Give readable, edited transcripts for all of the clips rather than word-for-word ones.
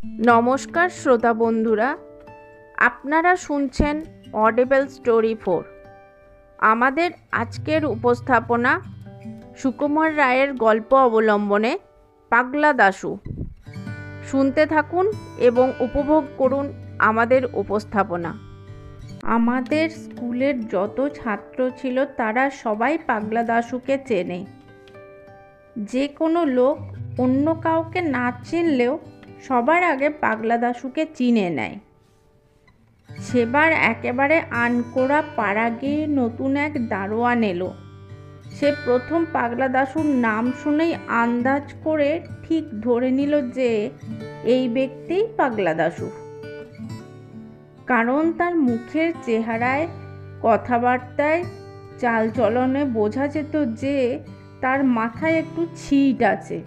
নমস্কার শ্রোতা বন্ধুরা, আপনারা শুনছেন অডিবল স্টোরি 4। আমাদের আজকের উপস্থাপনা সুকুমার রায়ের গল্প অবলম্বনে পাগলা দাশু। শুনতে থাকুন এবং উপভোগ করুন আমাদের উপস্থাপনা। আমাদের স্কুলের যত ছাত্র ছিল তারা সবাই পাগলা দাশুকে চেনে। যে কোনো লোক অন্য কাউকে না চিনলেও সবার আগে পাগলা দাশুকে চিনে নেয়। সেবার একেবারে আনকোড়া পাড়া গিয়ে নতুন এক দারোয়ান এলো। সে প্রথম পাগলা দাশুর নাম শুনেই আন্দাজ করে ঠিক ধরে নিল যে এই ব্যক্তিই পাগলা দাশু। কারণ তার মুখের চেহারায়, কথাবার্তায়, চালচলনে বোঝা যেত যে তার মাথায় একটু ছিট আছে।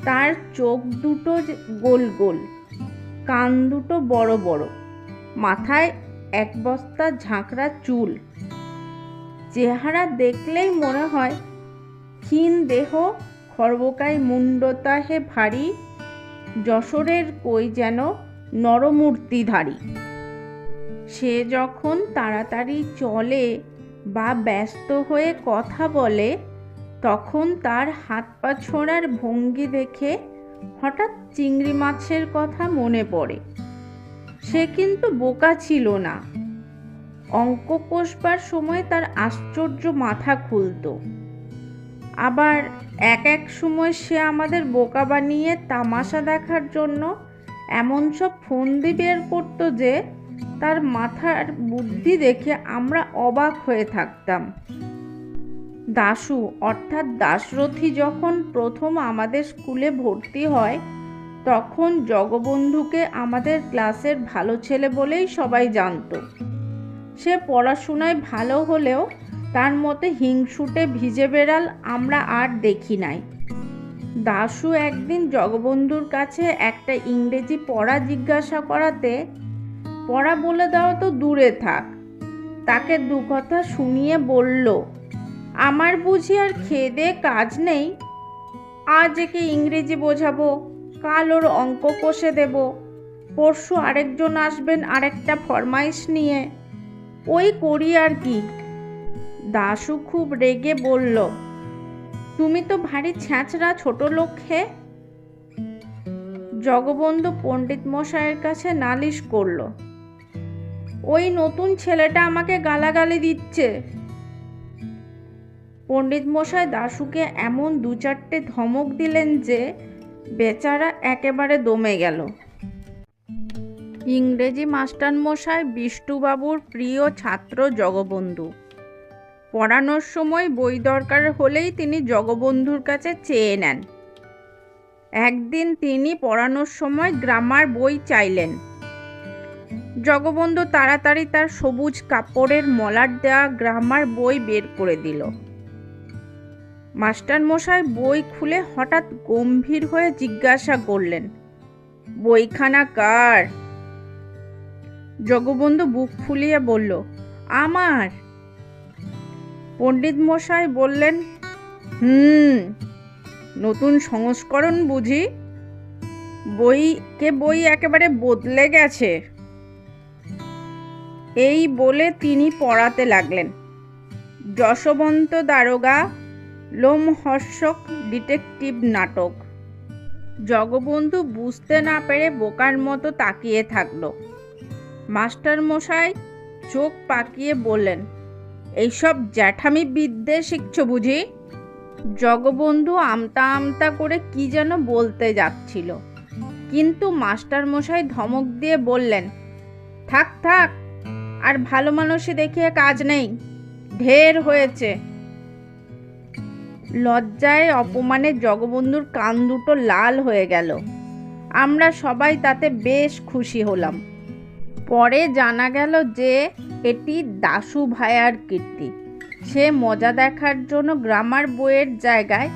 তার চোখ দুটো গোল গোল, কান দুটো বড় বড়, মাথায় এক বস্তা ঝাঁকড়া চুল। চেহারা দেখলেই মনে হয় ক্ষীণ দেহ, খর্বকায় মুন্ডতাহে ভারী, যশোরের কই যেন নরমূর্তিধারী। সে যখন তাড়াতাড়ি চলে বা ব্যস্ত হয়ে কথা বলে তখন তার হাত পা ছোঁড়ার ভঙ্গি দেখে হঠাৎ চিংড়ি মাছের কথা মনে পড়ে। সে কিন্তু বোকা ছিল না। অঙ্ক কষবার সময় তার আশ্চর্য মাথা খুলত। আবার এক এক সময় সে আমাদের বোকা বানিয়ে তামাশা দেখার জন্য এমন সব ফন্দি বের করত যে তার মাথার বুদ্ধি দেখে আমরা অবাক হয়ে থাকতাম। দাশু অর্থাৎ দাশরথী যখন প্রথম আমাদের স্কুলে ভর্তি হয় তখন জগবন্ধুকে আমাদের ক্লাসের ভালো ছেলে বলেই সবাই জানত। সে পড়াশোনায় ভালো হলেও তার মতে হিংসুটে ভিজে বেড়াল আমরা আর দেখি নাই। দাশু একদিন জগবন্ধুর কাছে একটা ইংরেজি পড়া জিজ্ঞাসা করাতে পড়া বলে দেওয়া তো দূরে থাক, তাকে দু কথা শুনিয়ে বলল, আমার বুঝি আর খেয়ে দেয়ে কাজ নেই, আজ একে ইংরেজি বোঝাবো, কাল ওর অঙ্ক কষে দেব, পরশু আরেকজন আসবেন আরেকটা ফরমাইশ নিয়ে, ওই করি আর কি। দাশু খুব রেগে বলল, তুমি তো ভারী ছ্যাঁচড়া ছোট লোক হে। জগবন্ধু পণ্ডিত মশাইয়ের কাছে নালিশ করল, ওই নতুন ছেলেটা আমাকে গালাগালি দিচ্ছে। পণ্ডিত মশাই দাশুকে এমন দু চারটে ধমক দিলেন যে বেচারা একেবারে দমে গেল। ইংরেজি মাস্টার মশাই বিষ্টুবাবুর প্রিয় ছাত্র জগবন্ধু। পড়ানোর সময় বই দরকার হলেই তিনি জগবন্ধুর কাছে চেয়ে নেন। একদিন তিনি পড়ানোর সময় গ্রামার বই চাইলেন। জগবন্ধু তাড়াতাড়ি তার সবুজ কাপড়ের মলাট দেওয়া গ্রামার বই বের করে দিল। মাস্টার মশাই বই খুলে হঠাৎ গম্ভীর হয়ে জিজ্ঞাসা করলেন, বইখানা কার? জগবন্ধু বুক ফুলিয়ে বলল, আমার। পণ্ডিত মশাই বললেন, নতুন সংস্করণ বুঝি? বই একেবারে বদলে গেছে। এই বলে তিনি পড়াতে লাগলেন, যশবন্ত দারোগা, লোমহর্ষক ডিটেকটিভ নাটক। জগবন্ধু বুঝতে না পেরে বোকার মতো তাকিয়ে থাকলো। মাস্টার মশাই চোখ পাকিয়ে বললেন, এইসব জ্যাঠামি বিদ্যে শিখছ বুঝি? জগবন্ধু আমতা আমতা করে কি যেন বলতে যাচ্ছিল, কিন্তু মাস্টার মশাই ধমক দিয়ে বললেন, থাক থাক, আর ভালো মানুষই দেখিয়ে কাজ নেই, ঢের হয়েছে। লজ্জায় অপমানে জগবন্ধুর কান দুটো লাল হয়ে গেল। আমরা সবাই তাতে বেশ খুশি হলাম। পরে জানা গেল যে এটি দাশু ভায়ার কীর্তি। সে মজা দেখার জন্য গ্রামার বইয়ের জায়গায়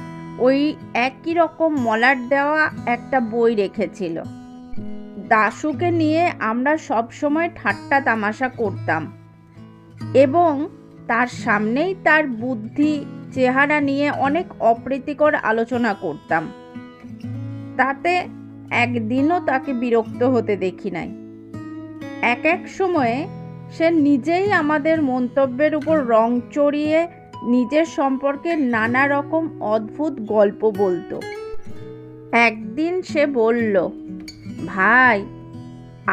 ওই একই রকম মলাট দেওয়া একটা বই রেখেছিল। দাশুকে নিয়ে আমরা সব সময় ঠাট্টা তামাশা করতাম এবং তার সামনেই তার বুদ্ধি চেহারা নিয়ে অনেক অপ্রীতিকর আলোচনা করতাম। তাতে একদিনও তাকে বিরক্ত হতে দেখি নাই। এক এক সময়ে সে নিজেই আমাদের মন্তব্যের উপর রং চড়িয়ে নিজের সম্পর্কে নানা রকম অদ্ভুত গল্প বলতো। একদিন সে বলল, ভাই,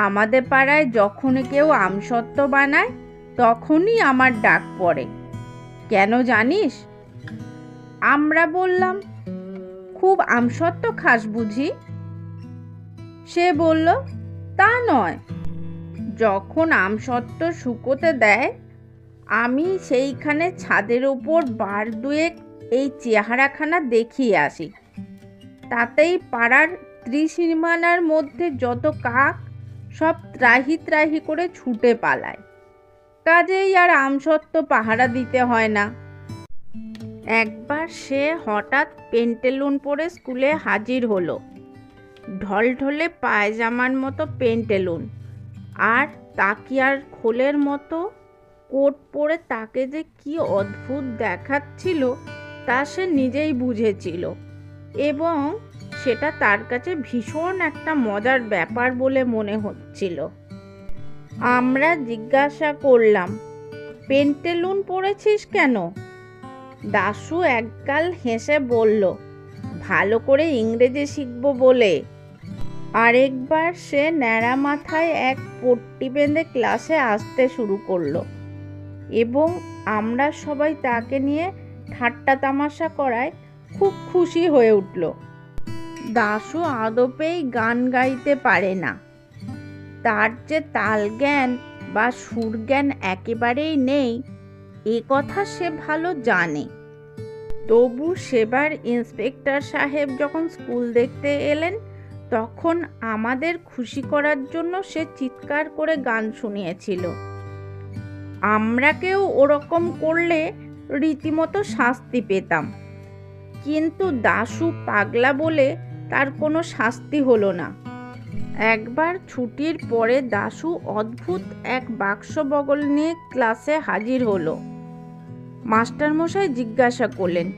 আমাদের পাড়ায় যখনই কেউ আমসত্ত্ব বানায় তখনই আমার ডাক পড়ে, কেন জানিস? আমরা বললাম, খুব আমসত্ত্ব খাস বুঝি? সে বলল, তা নয়, যখন আমসত্ত্ব শুকোতে দেয় আমি সেইখানে ছাদের উপর বার দুয়েক এই চেহারাখানা দেখিয়ে আসি, তাতেই পাড়ার ত্রিসীমানার মধ্যে যত কাক সব ত্রাহি ত্রাহি করে ছুটে পালায়, কাজেই আর আমসত্ত্ব পাহারা দিতে হয় না। একবার সে হঠাৎ পেন্টেলুন পরে স্কুলে হাজির হলো, ঢলঢলে পায়জামার মতো পেন্টেলুন আর তাকিয়ার খোলের মতো কোট পরে তাকে যে কি অদ্ভুত দেখাচ্ছিল তা সে নিজেই বুঝেছিল, এবং সেটা তার কাছে ভীষণ একটা মজার ব্যাপার বলে মনে হচ্ছিল। আমরা জিজ্ঞাসা করলাম, পেন্টেলুন পরেছিস কেন? দাশু একগাল হেসে বলল, ভালো করে ইংরেজি শিখব বলে। আরেকবার সে ন্যাড়া মাথায় এক পট্টি বেঁধে ক্লাসে আসতে শুরু করলো, এবং আমরা সবাই তাকে নিয়ে ঠাট্টা তামাশা করায় খুব খুশি হয়ে উঠল। দাশু আদপেই গান গাইতে পারে না, তার যে তাল জ্ঞান বা সুর জ্ঞান একেবারেই নেই এ কথা সে ভালো জানে। তবু সেবার ইন্সপেক্টর সাহেব যখন স্কুল দেখতে এলেন তখন আমাদের খুশি করার জন্য সে চিৎকার করে গান শুনিয়েছিল। আমরা কেউ ওরকম করলে রীতিমতো শাস্তি পেতাম, কিন্তু দাশু পাগলা বলে তার কোনো শাস্তি হলো না। একবার ছুটির পরে দাশু অদ্ভুত এক বাক্স বগল নিয়ে ক্লাসে হাজির হলো। মাস্টারমশাই জিজ্ঞাসা করলেন,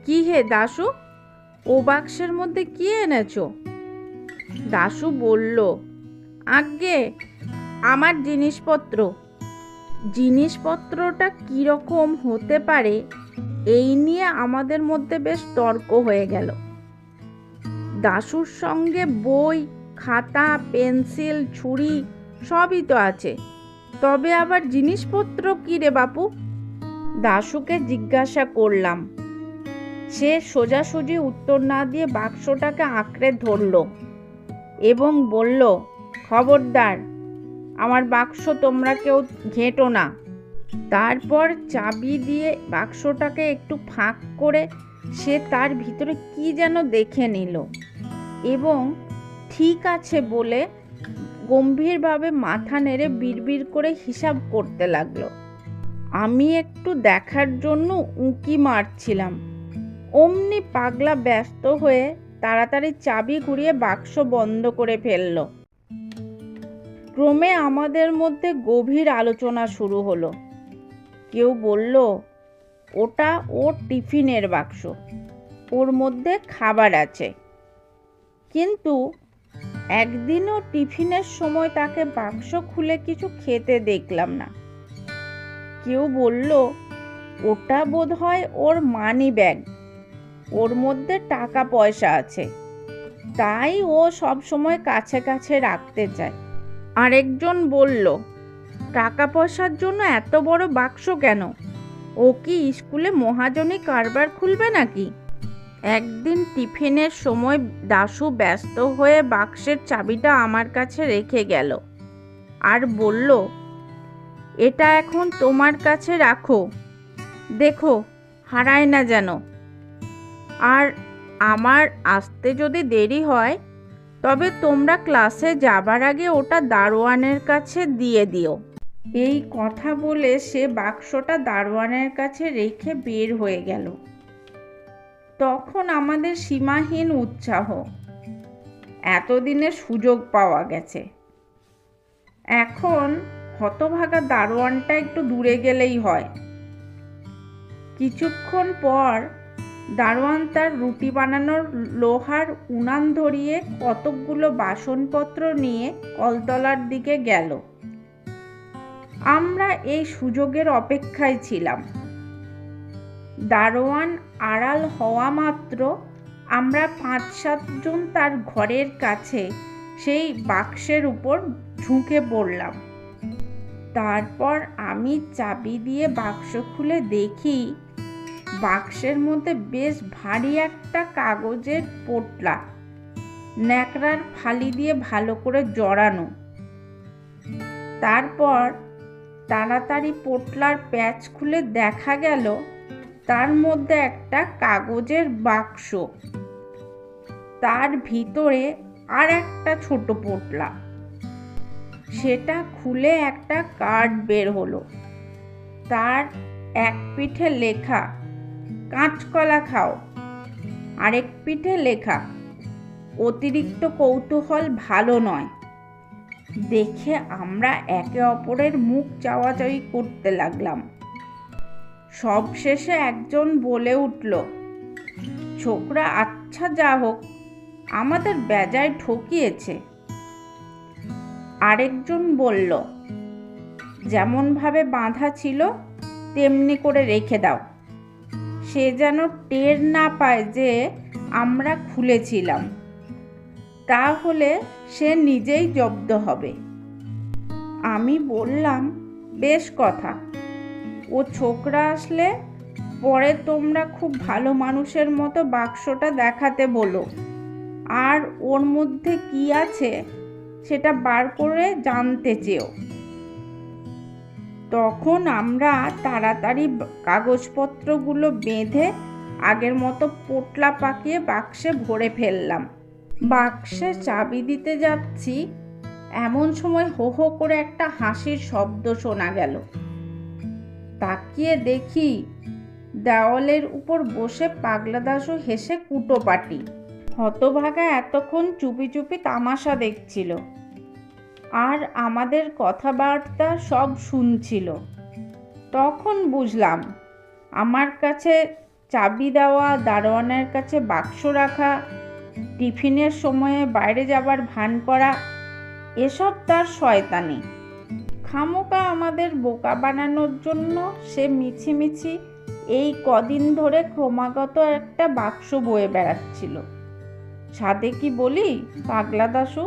কি হে দাশু, ও বাক্সের মধ্যে কি এনেছো? দাশু বলল, আজ্ঞে, আমার জিনিসপত্র। জিনিসপত্রটা কীরকম হতে পারে এই নিয়ে আমাদের মধ্যে বেশ তর্ক হয়ে গেল। দাশুর সঙ্গে বই, খাতা, পেন্সিল, ছুরি সবই তো আছে, তবে আবার জিনিসপত্র কী রে বাপু? দাশুকে জিজ্ঞাসা করলাম। সে সোজাসুজি উত্তর না দিয়ে বাক্সটাকে আঁকড়ে ধরল এবং বলল, খবরদার, আমার বাক্স তোমরা কেউ ঘেঁটো না। তারপর চাবি দিয়ে বাক্সটাকে একটু ফাঁক করে সে তার ভিতরে কি যেন দেখে নিল এবং ঠিক আছে বলে গম্ভীরভাবে মাথা নেড়ে বিড়বিড় করে হিসাব করতে লাগলো। আমি একটু দেখার জন্য উঁকি মারছিলাম, অমনি পাগলা ব্যস্ত হয়ে তাড়াতাড়ি চাবি ঘুরিয়ে বাক্স বন্ধ করে ফেলল। ক্রমে আমাদের মধ্যে গভীর আলোচনা শুরু হলো। কেউ বলল, ওটা ওর টিফিনের বাক্স, ওর মধ্যে খাবার আছে। কিন্তু একদিনও টিফিনের সময় তাকে বাক্স খুলে কিছু খেতে দেখলাম না। কেউ বলল, ওটা বোধহয় ওর মানি ব্যাগ, ওর মধ্যে টাকা পয়সা আছে, তাই ও সব সময় কাছে কাছে রাখতে চায়। আরেকজন বলল, টাকা পয়সার জন্য এত বড় বাক্স কেন? ও কি স্কুলে মহাজনী কারবার খুলবে নাকি? একদিন টিফিনের সময় দাশু ব্যস্ত হয়ে বাক্সের চাবিটা আমার কাছে রেখে গেল আর বলল, এটা এখন তোমার কাছে রাখো, দেখো হারায় না যেন, আর আমার আসতে যদি দেরি হয় তবে তোমরা ক্লাসে যাবার আগে ওটা দারোয়ানের কাছে দিয়ে দিও। এই কথা বলে সে বাক্সটা দারোয়ানের কাছে রেখে বের হয়ে গেল। তখন আমাদের সীমাহীন উৎসাহ, এতদিনে সুযোগ পাওয়া গেছে। এখন হতভাগা দারোয়ানটা একটু দূরে গেলেই হয়। কিছুক্ষণ পর দারোয়ান তার রুটি বানানোর লোহার উনান ধরিয়ে কতকগুলো বাসনপত্র নিয়ে কলতলার দিকে গেল। আমরা এই সুযোগের অপেক্ষায় ছিলাম। দারোয়ান আড়াল হওয়া মাত্র আমরা 5-7 জন তার ঘরের কাছে সেই বাক্সের উপর ঝুঁকে পড়লাম। তারপর আমি চাবি দিয়ে বাক্স খুলে দেখি বাক্সের মধ্যে বেশ ভারী একটা কাগজের পোটলা, ন্যাকড়ার ফালি দিয়ে ভালো করে জড়ানো। তারপর তাড়াতাড়ি পোটলার প্যাচ খুলে দেখা গেল তার মধ্যে একটা কাগজের বাক্স, তার ভিতরে আর একটা ছোট পোটলা। সেটা খুলে একটা কার্ড বের হলো। তার এক পিঠে লেখা কাঁচকলা খাও, আরেক পিঠে লেখা অতিরিক্ত কৌতূহল ভালো নয়। দেখে আমরা একে অপরের মুখ চাওয়াচাওয়ি করতে লাগলাম। সবশেষে একজন বলে উঠল, ছোকরা আচ্ছা যা হোক, আমাদের বেজায় ঠকিয়েছে। আরেকজন বলল, যেমনভাবে বাঁধা ছিল তেমনি করে রেখে দাও, সে যেন টের না পায় যে আমরা খুলেছিলাম, তাহলে সে নিজেই জব্দ হবে। আমি বললাম, বেশ কথা, ও ছোকরা আসলে পরে তোমরা খুব ভালো মানুষের মতো বাক্সটা দেখাতে বলো, আর ওর মধ্যে কি আছে সেটা বার করে জানতে চেও। তখন আমরা তাড়াতাড়ি কাগজপত্রগুলো বেঁধে আগের মতো পোটলা পাকিয়ে বাক্সে ভরে ফেললাম। বাক্সে চাবি দিতে যাচ্ছি, এমন সময় হো হো করে একটা হাসির শব্দ শোনা গেল। তাকিয়ে দেখি দেওয়ালের উপর বসে পাগলা দাশু হেসে কুটোপাটি। হতভাগা এতক্ষণ চুপি চুপি তামাশা দেখছিল আর আমাদের কথাবার্তা সব শুনছিল। তখন বুঝলাম আমার কাছে চাবি দেওয়া, দারোয়ানের কাছে বাক্স রাখা, টিফিনের সময়ে বাইরে যাবার ভান করা, এসব তার শয়তানি। খামোকা আমাদের বোকা বানানোর জন্য সে মিছিমিছি এই কদিন ধরে ক্রমাগত একটা বাক্স বয়ে বেড়াচ্ছিল। সাধে কি বলি পাগলা দাশু?